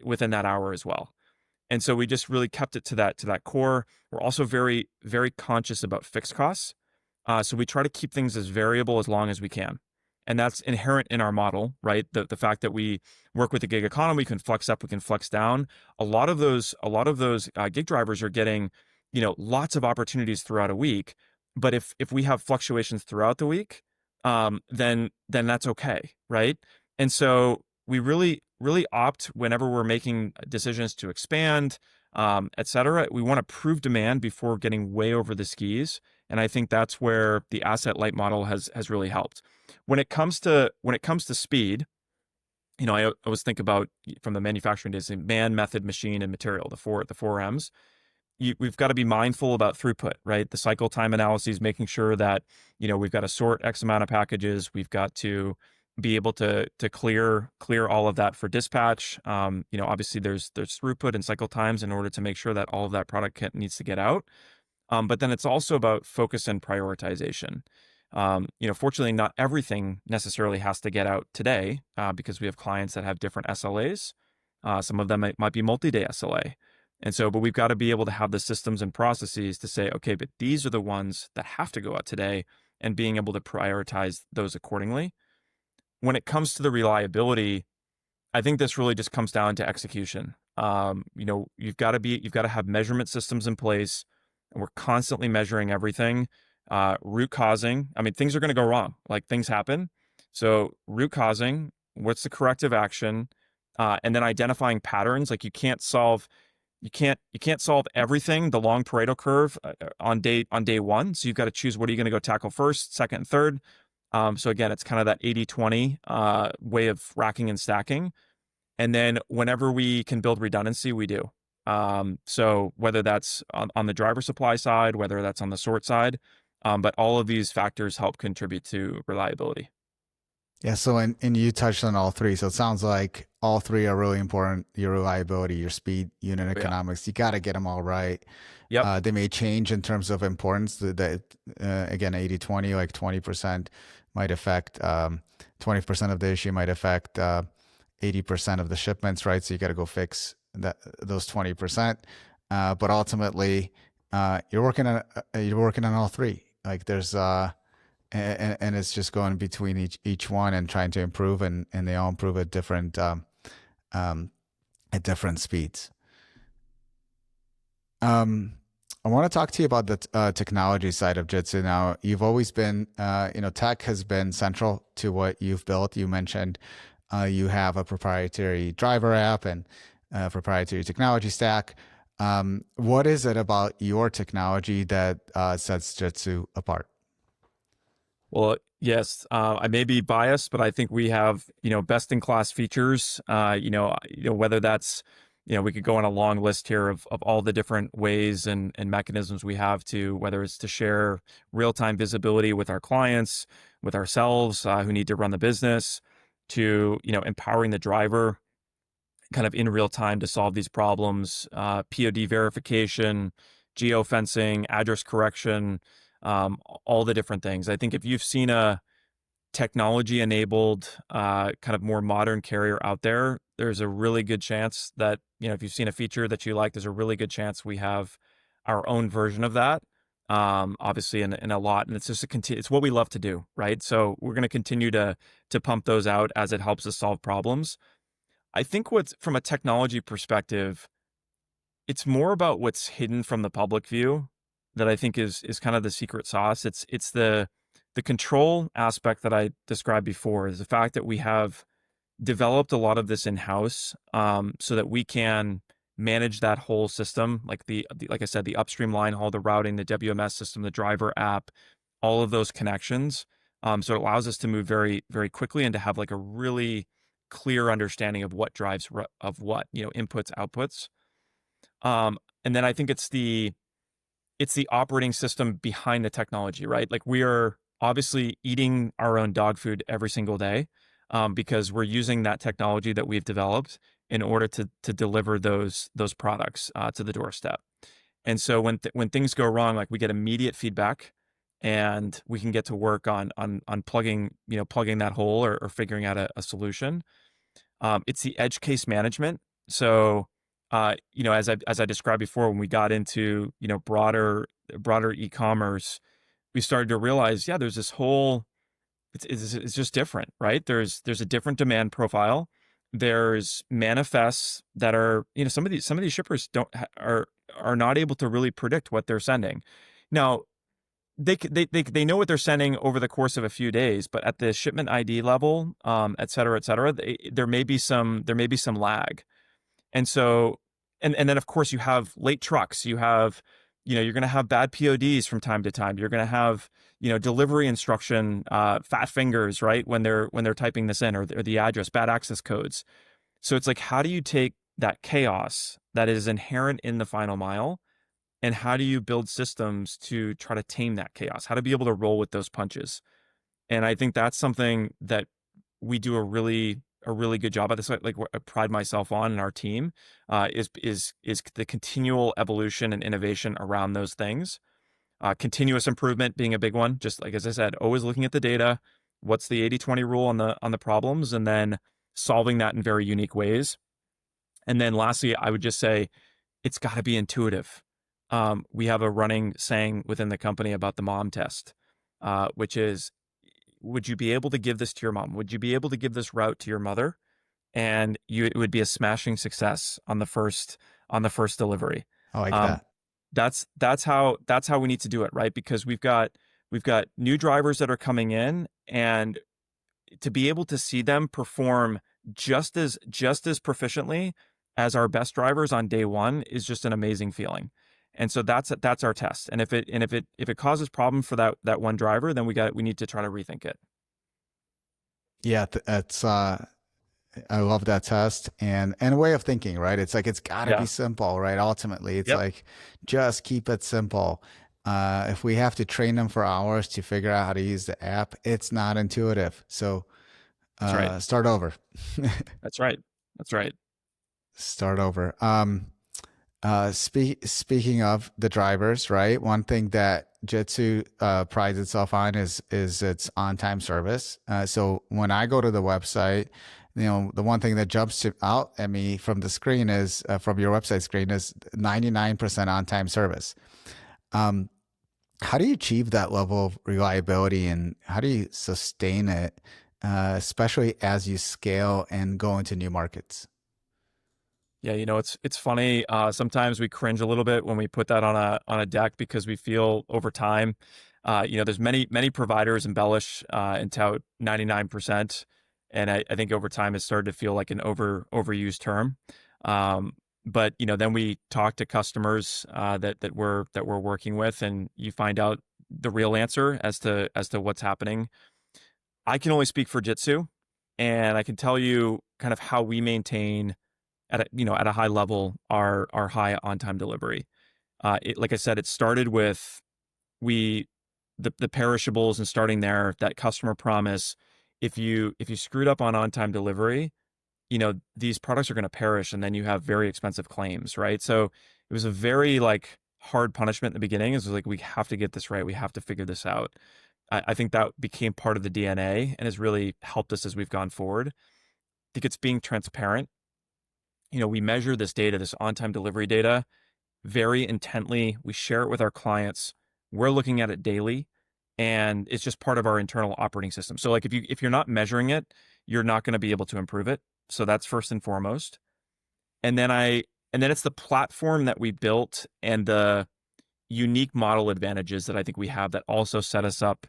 within that hour as well. And so we just really kept it to that core. We're also very, very conscious about fixed costs. So we try to keep things as variable as long as we can. And that's inherent in our model, right? The fact that we work with the gig economy, we can flex up, we can flex down. A lot of those gig drivers are getting, lots of opportunities throughout a week. But if we have fluctuations throughout the week, then that's okay, right? And so we really opt whenever we're making decisions to expand, et cetera. We want to prove demand before getting way over the skis. And I think that's where the asset light model has really helped. When it comes to speed, I always think about from the manufacturing days, man, method, machine, and material, the four M's. We've got to be mindful about throughput, right? The cycle time analyses, making sure that, we've got to sort X amount of packages. We've got to be able to clear all of that for dispatch. Obviously there's throughput and cycle times in order to make sure that all of that product needs to get out. But then it's also about focus and prioritization. Fortunately, not everything necessarily has to get out today because we have clients that have different SLAs. Some of them might be multi-day SLA. And so, but we've got to be able to have the systems and processes to say, okay, but these are the ones that have to go out today, and being able to prioritize those accordingly. When it comes to the reliability, I think this really just comes down to execution. You've got to have measurement systems in place, and we're constantly measuring everything. Root causing, I mean, things are going to go wrong, like things happen. So root causing, what's the corrective action? And then identifying patterns. Like you can't solve everything, the long Pareto curve on day one. So you've got to choose, what are you going to go tackle first, second, and third. So again, it's kind of that 80-20 way of racking and stacking. And then whenever we can build redundancy, we do. So whether that's on the driver supply side, whether that's on the sort side, but all of these factors help contribute to reliability. Yeah. So, and you touched on all three. So it sounds like all three are really important. Your reliability, your speed, unit Oh, yeah. economics, you got to get them all right. Yep. They may change in terms of importance. Again, 80-20, like 20% might affect, 20% of the issue might affect 80% of the shipments, right? So you got to go fix those 20%. But ultimately, you're working on all three. Like there's, and it's just going between each one and trying to improve, and they all improve at different speeds. I want to talk to you about the technology side of Jitsu. Now, you've always been, tech has been central to what you've built. You mentioned you have a proprietary driver app and a proprietary technology stack. What is it about your technology that sets Jitsu apart? Well, yes, I may be biased, but I think we have, best in class features. Whether that's, we could go on a long list here of all the different ways and mechanisms we have to, whether it's to share real-time visibility with our clients, with ourselves who need to run the business, to, empowering the driver kind of in real time to solve these problems, POD verification, geofencing, address correction, all the different things. I think if you've seen a technology-enabled, kind of more modern carrier out there, there's a really good chance that, if you've seen a feature that you like, there's a really good chance we have our own version of that. Obviously in a lot, and it's just it's what we love to do, right? So we're going to continue to pump those out as it helps us solve problems. I think from a technology perspective, it's more about what's hidden from the public view that I think is kind of the secret sauce. It's the control aspect that I described before, is the fact that we have developed a lot of this in-house, so that we can manage that whole system, like like I said, the upstream line haul, the routing, the WMS system, the driver app, all of those connections. So it allows us to move very, very quickly and to have like a really clear understanding of what drives of what, inputs, outputs. And then I think it's the operating system behind the technology, right? Like we are obviously eating our own dog food every single day, because we're using that technology that we've developed in order to deliver those products to the doorstep. And so when things go wrong, like we get immediate feedback, and we can get to work on plugging that hole or figuring out a solution. It's the edge case management. So as I described before, when we got into, broader e-commerce, we started to realize, yeah, there's this whole, it's just different, right? There's a different demand profile. There's manifests that are, some of these shippers are not able to really predict what they're sending. Now, they know what they're sending over the course of a few days, but at the shipment ID level, et cetera, there may be some lag. And so, and then of course you have late trucks. You're going to have bad PODs from time to time. You're going to have, delivery instruction, fat fingers, right? When they're typing this in, or the address, bad access codes. So it's like, how do you take that chaos that is inherent in the final mile, and how do you build systems to try to tame that chaos? How to be able to roll with those punches? And I think that's something that we do a really good job at. This, like what I pride myself on in our team, is the continual evolution and innovation around those things. Continuous improvement being a big one. Just like, as I said, always looking at the data. What's the 80/20 rule on the problems, and then solving that in very unique ways. And then lastly, I would just say it's got to be intuitive. We have a running saying within the company about the mom test, which is, would you be able to give this to your mom? Would you be able to give this route to your mother? And it would be a smashing success on the first delivery. I like Um, that. that's how we need to do it, right? Because we've got new drivers that are coming in, and to be able to see them perform just as proficiently as our best drivers on day one is just an amazing feeling. And so that's our test. And if it causes problem for that one driver, then we need to try to rethink it. Yeah, that's I love that test and a way of thinking, right? It's like it's got to be Yeah. simple, right? Ultimately, it's Yep. like just keep it simple. If we have to train them for hours to figure out how to use the app, it's not intuitive. So That's right. start over. That's right. That's right. Start over. Speaking of the drivers, right? One thing that Jitsu prides itself on is its on-time service. So when I go to the website, the one thing that out at me from the screen is from your website screen is 99% on-time service. Um, how do you achieve that level of reliability, and how do you sustain it, especially as you scale and go into new markets? Yeah, it's funny. Sometimes we cringe a little bit when we put that on a deck, because we feel over time, there's many providers embellish and tout 99%, and I think over time it's started to feel like an overused term. Um, but then we talk to customers that we're working with, and you find out the real answer as to what's happening. I can only speak for Jitsu, and I can tell you kind of how we maintain at a high level our high on time delivery. Like I said, it started with we the perishables, and starting there, that customer promise. If you screwed up on time delivery, these products are going to perish, and then you have very expensive claims, right? So it was a very like hard punishment in the beginning. It was like, we have to get this right. We have to figure this out. I think that became part of the DNA and has really helped us as we've gone forward. I think it's being transparent. We measure this data, this on-time delivery data, very intently. We share it with our clients. We're looking at it daily, and it's just part of our internal operating system. So like, if you're not measuring it, you're not going to be able to improve it. So that's first and foremost. And then it's the platform that we built, and the unique model advantages that I think we have, that also set us up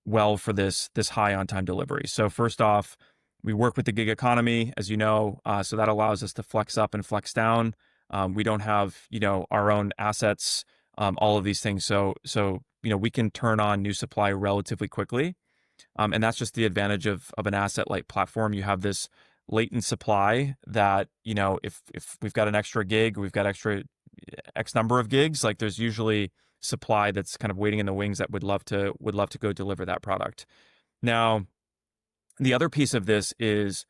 well for this high on-time delivery. So first off, we work with the gig economy, as you know, so that allows us to flex up and flex down. We don't have, our own assets, all of these things. So we can turn on new supply relatively quickly. And that's just the advantage of an asset light platform. You have this latent supply that, if we've got an extra gig, we've got extra X number of gigs, like there's usually supply that's kind of waiting in the wings that would love to go deliver that product. Now, the other piece of this is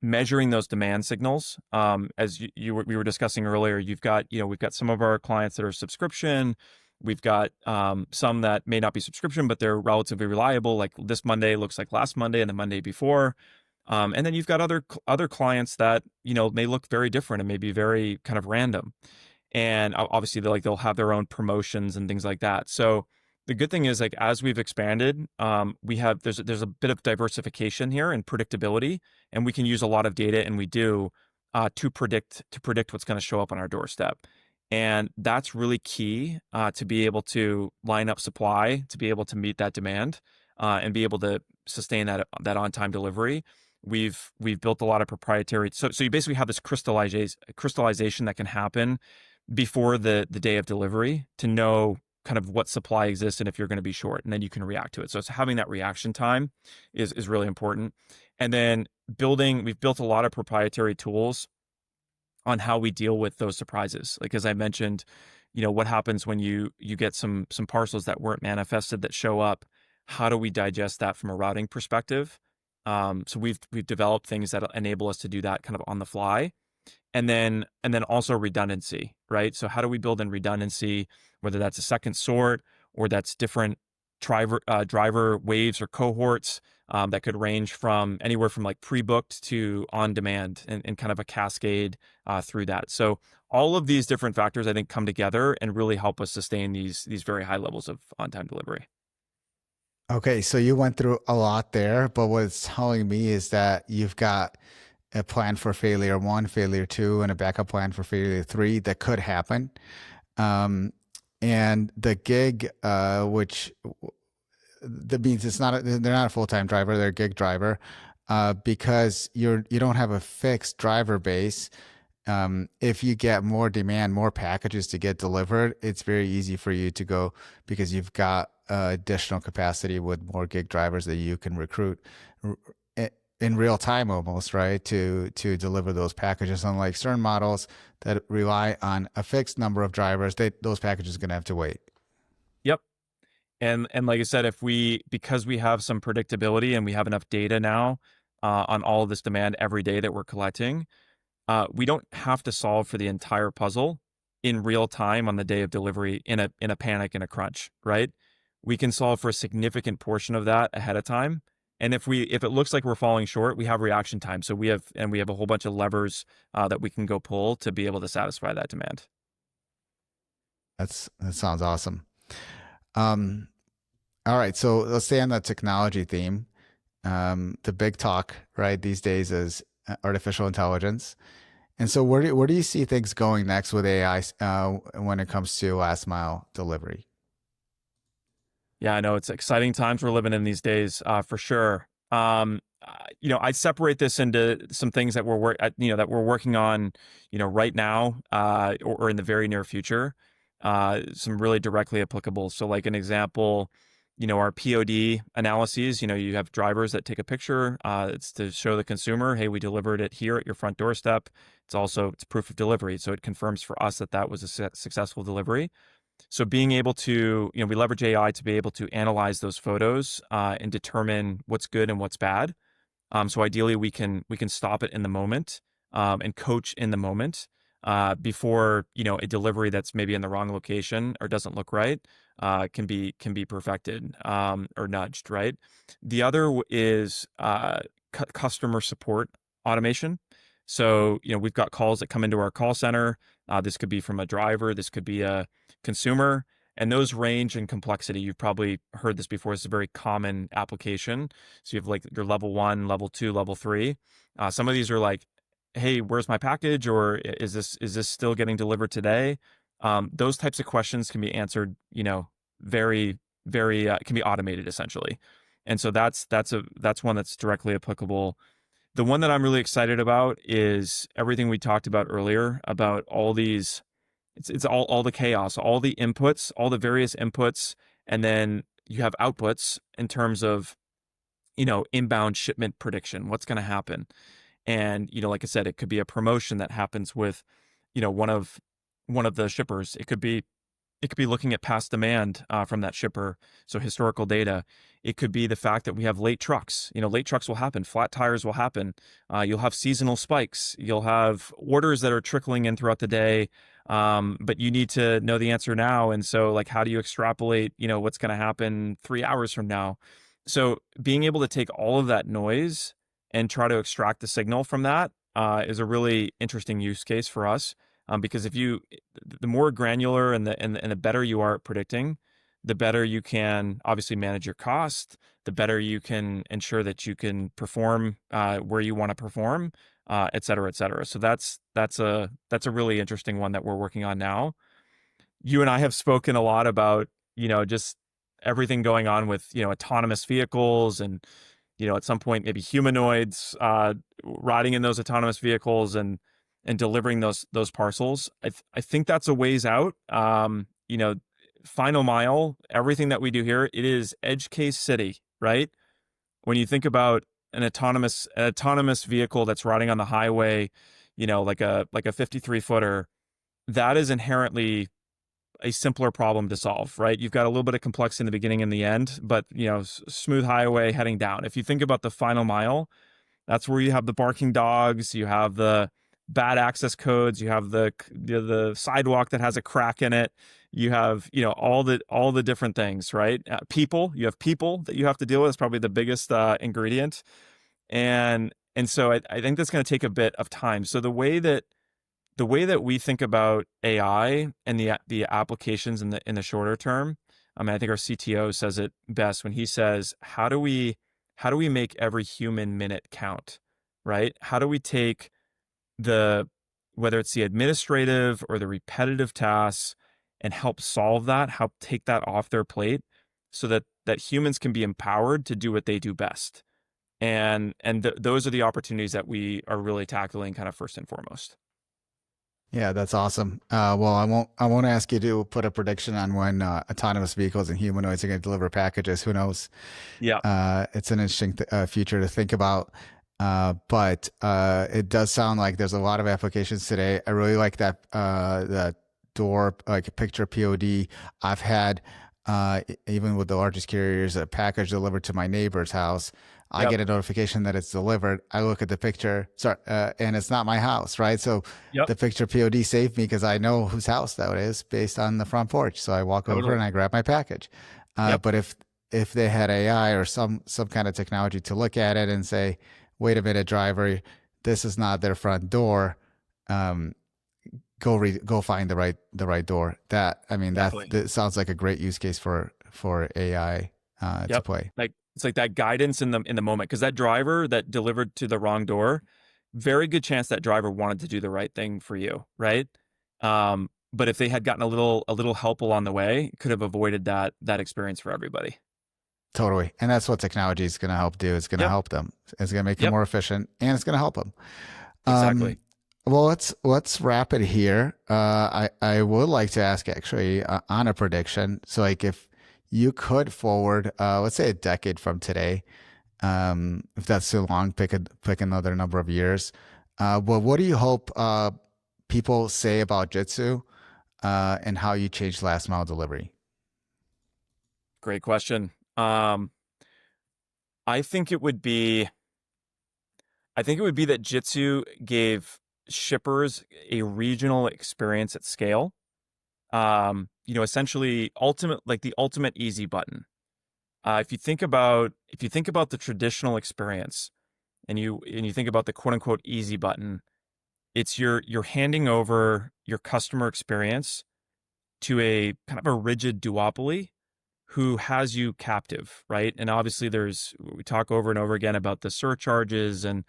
measuring those demand signals. As we were discussing earlier, we've got some of our clients that are subscription. We've got some that may not be subscription, but they're relatively reliable. Like this Monday looks like last Monday and the Monday before. And then you've got other clients that, may look very different and may be very kind of random. And obviously they'll have their own promotions and things like that. So the good thing is, like, as we've expanded, there's a bit of diversification here and predictability, and we can use a lot of data, and we do, to predict what's going to show up on our doorstep. And that's really key, to be able to line up supply, to be able to meet that demand, and be able to sustain that on time delivery. We've built a lot of proprietary. So you basically have this crystallization that can happen before the day of delivery to know kind of what supply exists and if you're going to be short, and then you can react to it. So it's having that reaction time is really important. And then we've built a lot of proprietary tools on how we deal with those surprises. Like, as I mentioned, what happens when you get some parcels that weren't manifested that show up? How do we digest that from a routing perspective? So we've developed things that enable us to do that kind of on the fly. And then also redundancy, right? So how do we build in redundancy, whether that's a second sort or that's different driver waves or cohorts, that could range from anywhere from like pre-booked to on demand, and kind of a cascade through that. So all of these different factors, I think, come together and really help us sustain these very high levels of on-time delivery. Okay, so you went through a lot there, but what it's telling me is that you've got a plan for failure one, failure two, and a backup plan for failure three that could happen. And the gig, which that means they're not a full-time driver, they're a gig driver, because you don't have a fixed driver base. If you get more demand, more packages to get delivered, it's very easy for you to go because you've got additional capacity with more gig drivers that you can recruit in real time almost, right? To deliver those packages. Unlike certain models that rely on a fixed number of drivers, those packages are going to have to wait. Yep. And like I said, because we have some predictability and we have enough data now, on all of this demand every day that we're collecting, we don't have to solve for the entire puzzle in real time on the day of delivery in a panic and a crunch, right? We can solve for a significant portion of that ahead of time. And if it looks like we're falling short, we have reaction time. So we have a whole bunch of levers that we can go pull to be able to satisfy that demand. That sounds awesome. All right, so let's stay on the technology theme. The big talk right these days is artificial intelligence. And so where do you see things going next with AI when it comes to last mile delivery? Yeah, I know it's exciting times we're living in these days, for sure. I separate this into some things that that we're working on, right now, or in the very near future. Some really directly applicable. So, like an example, our POD analyses. You have drivers that take a picture. It's to show the consumer, hey, we delivered it here at your front doorstep. It's proof of delivery, so it confirms for us that was a successful delivery. So being able to, we leverage AI to be able to analyze those photos, and determine what's good and what's bad. So ideally, we can stop it in the moment, and coach in the moment, before a delivery that's maybe in the wrong location or doesn't look right, can be perfected, or nudged. Right. The other is customer support automation. So we've got calls that come into our call center. This could be from a driver. This could be a consumer. And those range in complexity. You've probably heard this before. It's a very common application. So you have like your level 1, level 2, level 3. Some of these are like, hey, where's my package? Or is this still getting delivered today? Those types of questions can be answered, very, very, can be automated essentially. And so that's one that's directly applicable. The one that I'm really excited about is everything we talked about earlier about all these. It's all the chaos, all the inputs, all the various inputs, and then you have outputs in terms of, inbound shipment prediction. What's going to happen? And, like I said, it could be a promotion that happens with, one of the shippers. It could be looking at past demand, from that shipper, so historical data. It could be the fact that we have late trucks. Late trucks will happen. Flat tires will happen. You'll have seasonal spikes. You'll have orders that are trickling in throughout the day, but you need to know the answer now. And so, like, how do you extrapolate, what's going to happen 3 hours from now? So being able to take all of that noise and try to extract the signal from that is a really interesting use case for us. Because the more granular and the better you are at predicting, the better you can obviously manage your cost, the better you can ensure that you can perform where you want to perform, et cetera, et cetera. So that's a really interesting one that we're working on now. You and I have spoken a lot about, just everything going on with, autonomous vehicles and, at some point maybe humanoids riding in those autonomous vehicles and delivering those parcels. I think that's a ways out. Final mile, everything that we do here, it is edge case city, right? When you think about an autonomous vehicle that's riding on the highway, like a 53 footer, that is inherently a simpler problem to solve, right? You've got a little bit of complexity in the beginning and the end, but smooth highway heading down. If you think about the final mile, that's where you have the barking dogs, you have the bad access codes, you have the sidewalk that has a crack in it, you have all the different things, right? You have people that you have to deal with. It's probably the biggest ingredient, and so I think that's going to take a bit of time. So the way that we think about AI and the applications in the shorter term, I mean, I think our CTO says it best when he says, how do we make every human minute count, right? How do we take whether it's the administrative or the repetitive tasks and help solve that, help take that off their plate so that humans can be empowered to do what they do best. And those are the opportunities that we are really tackling kind of first and foremost. Yeah, that's awesome. Well, I won't ask you to put a prediction on when autonomous vehicles and humanoids are going to deliver packages. Who knows? Yeah. It's an interesting future to think about. But it does sound like there's a lot of applications today. I really like that door, like a picture POD. I've had even with the largest carriers, a package delivered to my neighbor's house. I Yep. get a notification that it's delivered. I look at the picture, sorry, and it's not my house, right? So Yep. the picture POD saved me because I know whose house that is based on the front porch. So I walk over and Totally. I grab my package. Yep. But if they had AI or some kind of technology to look at it and say, wait a minute, driver, this is not their front door. Um, go find the right door. Exactly. That sounds like a great use case for AI to Yep. play. Like it's like that guidance in the moment, because that driver that delivered to the wrong door, very good chance that driver wanted to do the right thing for you, right? But if they had gotten a little help along the way, could have avoided that experience for everybody. Totally. And that's what technology is going to help do. It's going to Yep. help them. It's going to make them Yep. more efficient and it's going to help them. Um, Exactly. well, let's wrap it here. I would like to ask actually on a prediction. So like if you could forward, let's say a decade from today, if that's too long, pick another number of years. Well, what do you hope people say about Jitsu and how you changed last mile delivery? Great question. I think it would be I think it would be that Jitsu gave shippers a regional experience at scale. Essentially the ultimate easy button. If you think about the traditional experience and you think about the quote unquote easy button, it's you're handing over your customer experience to a kind of a rigid duopoly who has you captive, right? And obviously we talk over and over again about the surcharges and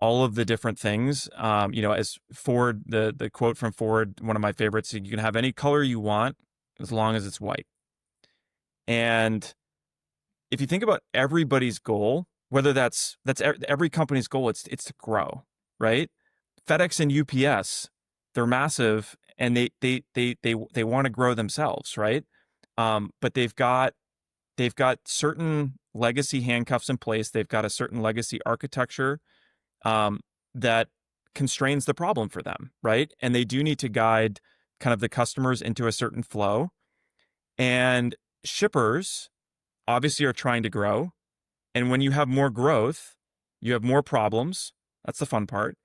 all of the different things. As Ford, the quote from Ford, one of my favorites, you can have any color you want as long as it's white. And if you think about everybody's goal, whether every company's goal, it's to grow, right? FedEx and UPS, they're massive and they want to grow themselves, right? But they've got certain legacy handcuffs in place. They've got a certain legacy architecture um, that constrains the problem for them, right? And they do need to guide kind of the customers into a certain flow. And shippers obviously are trying to grow. And when you have more growth, you have more problems. That's the fun part.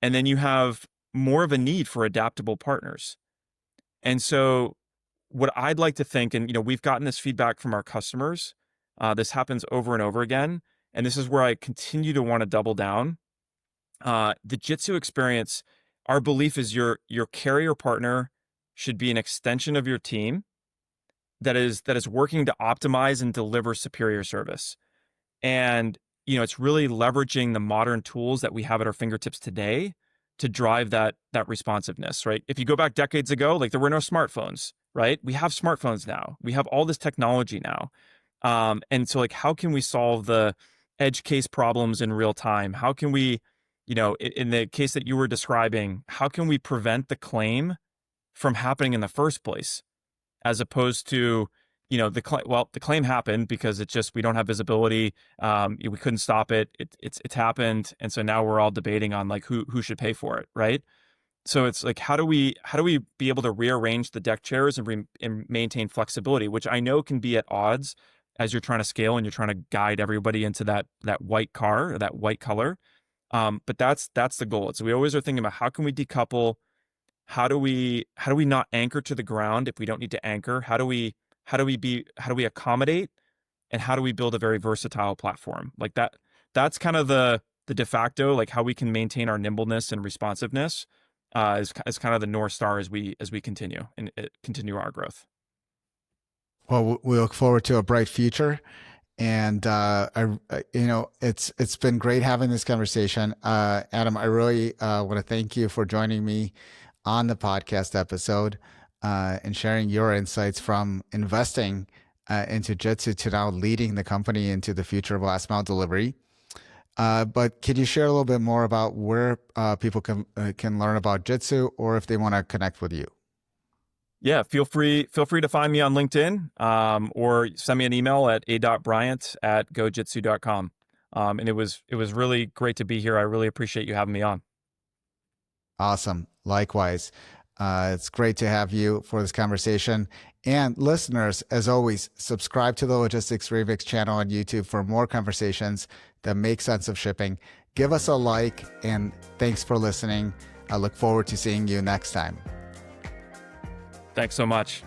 And then you have more of a need for adaptable partners. And so what I'd like to think, and we've gotten this feedback from our customers, this happens over and over again, and this is where I continue to want to double down. The Jitsu experience, our belief is your carrier partner should be an extension of your team that is working to optimize and deliver superior service. And it's really leveraging the modern tools that we have at our fingertips today to drive that responsiveness, right? If you go back decades ago, like there were no smartphones, right? We have smartphones now. We have all this technology now. And so like, how can we solve the edge case problems in real time? How can we, in the case that you were describing, how can we prevent the claim from happening in the first place? As opposed to, the claim happened because we don't have visibility. We couldn't stop it. It's happened. And so now we're all debating on like who should pay for it, right? So it's like, how do we be able to rearrange the deck chairs and maintain flexibility, which I know can be at odds as you're trying to scale and you're trying to guide everybody into that white car or that white color. But that's the goal. So we always are thinking about how can we decouple. How do we not anchor to the ground if we don't need to anchor? How do we accommodate, and how do we build a very versatile platform like that? That's kind of the de facto, like how we can maintain our nimbleness and responsiveness is kind of the North Star as we continue our growth. Well, we look forward to a bright future. And it's been great having this conversation. Adam, I really want to thank you for joining me on the podcast episode and sharing your insights from investing into Jitsu to now leading the company into the future of last mile delivery. But could you share a little bit more about where people can learn about Jitsu, or if they want to connect with you? Yeah, feel free to find me on LinkedIn or send me an email at a.bryant@gojitsu.com. And it was really great to be here. I really appreciate you having me on. Awesome. Likewise. It's great to have you for this conversation. And listeners, as always, subscribe to the Logistics Remix channel on YouTube for more conversations that make sense of shipping. Give us a like, and thanks for listening. I look forward to seeing you next time. Thanks so much.